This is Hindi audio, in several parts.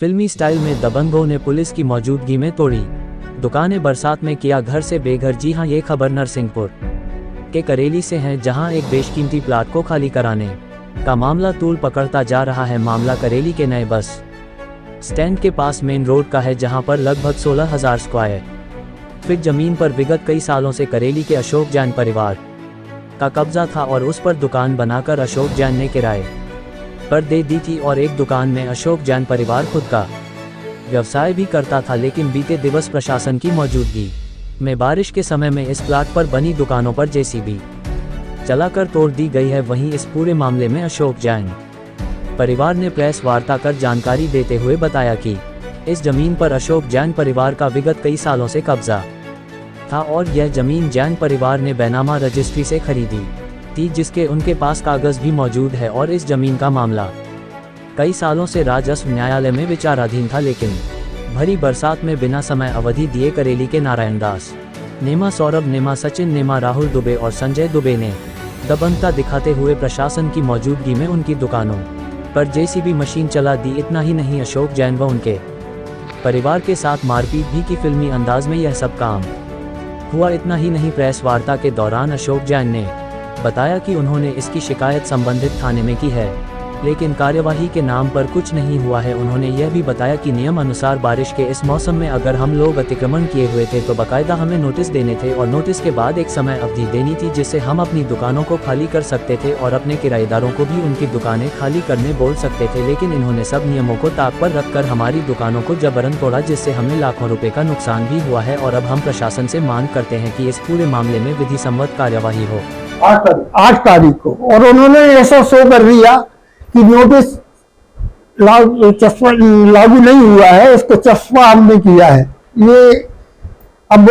फिल्मी स्टाइल में दबंगों ने पुलिस की मौजूदगी में तोड़ी दुकानें, बरसात में किया घर से बेघर। जी हां, ये खबर नरसिंहपुर के करेली से है, जहां एक बेशकीमती प्लाट को खाली कराने का मामला तूल पकड़ता जा रहा है। मामला करेली के नए बस स्टैंड के पास मेन रोड का है, जहां पर लगभग 16,000 स्क्वायर फीट जमीन पर विगत कई सालों से करेली के अशोक जैन परिवार का कब्जा था और उस पर दुकान बनाकर अशोक जैन ने किराए पर दे दी थी। और एक दुकान में अशोक जैन परिवार खुद का व्यवसाय भी करता था, लेकिन बीते दिवस प्रशासन की मौजूदगी में बारिश के समय में इस प्लाट पर बनी दुकानों पर जेसीबी चलाकर तोड़ दी गई है। वहीं इस पूरे मामले में अशोक जैन परिवार ने प्रेस वार्ता कर जानकारी देते हुए बताया कि इस जमीन पर अशोक जैन परिवार का विगत कई सालों से कब्जा था और यह जमीन जैन परिवार ने बेनामा रजिस्ट्री से खरीदी थी, जिसके उनके पास कागज भी मौजूद है। और इस जमीन का मामला कई सालों से राजस्व न्यायालय में विचाराधीन था, लेकिन भरी बरसात में बिना समय अवधि दिए करेली के नारायण दास नेमा, सौरभ नेमा, सचिन नेमा, राहुल दुबे और संजय दुबे ने दबंगता दिखाते हुए प्रशासन की मौजूदगी में उनकी दुकानों पर जेसीबी मशीन चला दी। इतना ही नहीं, अशोक जैन व उनके परिवार के साथ मारपीट भी की। फिल्मी अंदाज में यह सब काम हुआ। इतना ही नहीं, प्रेस वार्ता के दौरान अशोक जैन ने बताया कि उन्होंने इसकी शिकायत संबंधित थाने में की है, लेकिन कार्यवाही के नाम पर कुछ नहीं हुआ है। उन्होंने यह भी बताया कि नियम अनुसार बारिश के इस मौसम में अगर हम लोग अतिक्रमण किए हुए थे तो बाकायदा हमें नोटिस देने थे और नोटिस के बाद एक समय अवधि देनी थी, जिससे हम अपनी दुकानों को खाली कर सकते थे और अपने किराएदारों को भी उनकी दुकानें खाली करने बोल सकते थे। लेकिन इन्होंने सब नियमों को ताक पर रखकर हमारी दुकानों को जबरन तोड़ा, जिससे हमें लाखों रुपए का नुकसान भी हुआ है। और अब हम प्रशासन से मांग करते हैं कि इस पूरे मामले में विधि सम्मत कार्यवाही हो। 8 तारीख को, और उन्होंने ऐसा शो कर दिया कि नोटिस चस्पा लागू नहीं हुआ है, इसको चस्पा हमने किया है। ये अब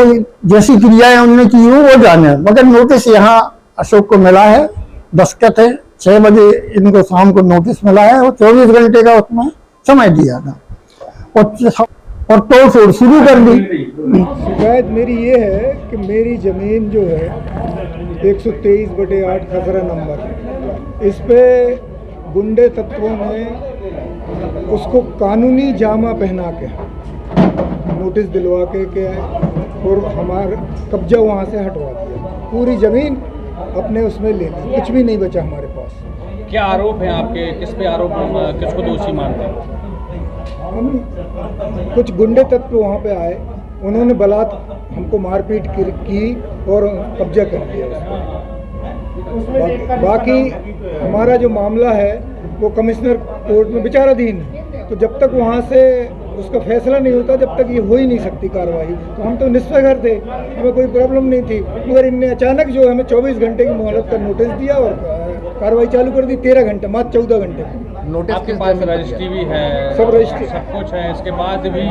जैसी क्रियाएं उन्होंने की हो वो जाने, मगर नोटिस यहाँ अशोक को मिला है। दस्तखत है, 6 बजे इनको शाम को नोटिस मिला है और 24 घंटे का उसमें समय दिया था और तोड़ शुरू कर दी। शिकायत मेरी ये है कि मेरी ज़मीन जो है 123/8 खसरा नंबर, इस पे गुंडे तत्वों ने उसको कानूनी जामा पहना के नोटिस दिलवा के और हमारा कब्जा वहाँ से हटवा दिया। पूरी ज़मीन अपने उसमें ले ली, कुछ भी नहीं बचा हमारे पास। क्या आरोप है आपके? किस पे आरोप, किसको दोषी मानते हैं? हम कुछ गुंडे तत्व वहाँ पे आए, उन्होंने हमको मारपीट की और कब्जा कर लिया। बाकी हमारा जो मामला है वो कमिश्नर कोर्ट में विचाराधीन है, तो जब तक वहाँ से उसका फैसला नहीं होता जब तक ये हो ही नहीं सकती कार्रवाई। तो हम तो निस्फर थे, हमें कोई प्रॉब्लम नहीं थी, मगर इनने अचानक जो हमें 24 घंटे की मोहलत का नोटिस दिया और कार्रवाई चालू कर दी 13 घंटे, मात्र 14 घंटे। नोटिस आपके पास रजिस्ट्री भी है, सब रजिस्ट्री, सब कुछ है, इसके बाद भी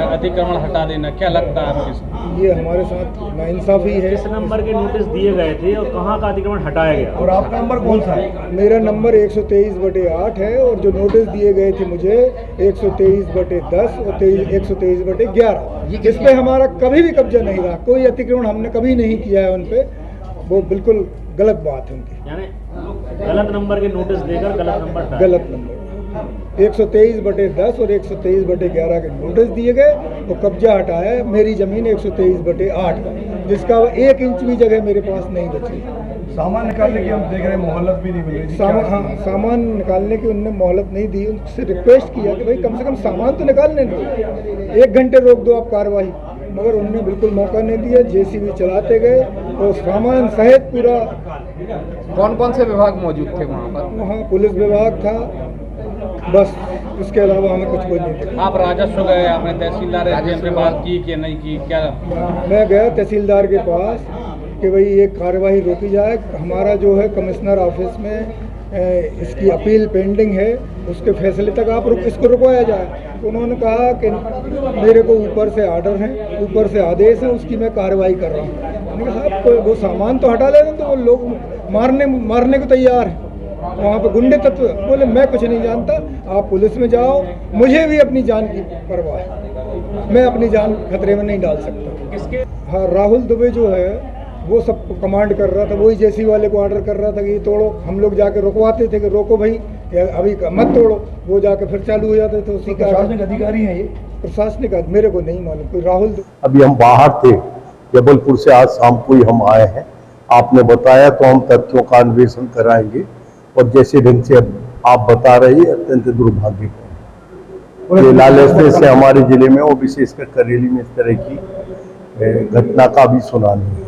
अतिक्रमण हटा देना, क्या लगता है आपको? ये हमारे साथ नाइंसाफी है। किस नंबर के नोटिस दिए गए थे और कहाँ का अतिक्रमण हटाया गया? और आपका नंबर कौन सा है? मेरा नंबर 123/8 है और जो नोटिस दिए गए थे मुझे 123/10 और 123/11, जिस पे हमारा कभी भी कब्जा नहीं रहा, कोई अतिक्रमण हमने कभी नहीं किया है उन पे। वो बिल्कुल गलत बात है उनकी, यानी गलत नंबर के नोटिस देकर गलत नंबर 123/10 और 123/11 के नोटिस दिए गए और कब्जा हटाया मेरी ज़मीन 123/8, जिसका 1 इंच भी जगह मेरे पास नहीं बची। सामान निकालने की हम देख रहे हैं, मोहलत भी नहीं मिल रही। सामान निकालने की उनने मोहलत नहीं दी। उनसे रिक्वेस्ट किया कि भाई कम से कम सामान तो निकालने दो, 1 घंटे रोक दो आप कार्रवाई, मगर उनने बिल्कुल मौका नहीं दिया। जेसीबी चलाते गए और सामान सहित पूरा। कौन कौन से विभाग मौजूद थे वहाँ पर? वहाँ पुलिस विभाग था, बस इसके अलावा हमें कुछ नहीं था। आप राजस्व गए, आपने तहसीलदार से बात की कि नहीं की? क्या? मैं गया तहसीलदार के पास कि भाई ये कार्रवाई रोकी जाए। हमारा जो है कमिश्नर ऑफिस में इसकी अपील पेंडिंग है, उसके फैसले तक आप इसको रुकवाया जाए। तो उन्होंने कहा कि मेरे को ऊपर से आर्डर है, ऊपर से आदेश है, उसकी मैं कार्रवाई कर रहा हूँ। मैंने कहा साहब वो सामान तो हटा लेना, तो वो लोग मारने को तैयार हैं। वहाँ पे गुंडे तत्व बोले मैं कुछ नहीं जानता, आप पुलिस में जाओ, मुझे भी अपनी जान की परवाह है, मैं अपनी जान खतरे में नहीं डाल सकता। किसके? हाँ, राहुल दुबे जो है वो सब कमांड कर रहा था, वही जेसी वाले को ऑर्डर कर रहा था कि ये तोड़ो। हम लोग जाके रुकवाते थे कि रोको भाई, या अभी मत तोड़ो, वो जाके फिर चालू हो जाते थे। उसी का प्रशासनिक अधिकारी हैं ये? प्रशासनिक मेरे को नहीं मालूम, कोई राहुल। अभी हम बाहर थे, जबलपुर से आज शाम को ही हम आए हैं। आपने बताया तो हम तथ्यों का अन्वेषण कराएंगे, और जैसे ढंग से आप बता रही है अत्यंत दुर्भाग्यपूर्ण। ये लालच से हमारे जिले में और विशेषकर करेली में इस तरह की घटना का भी सुना नहीं।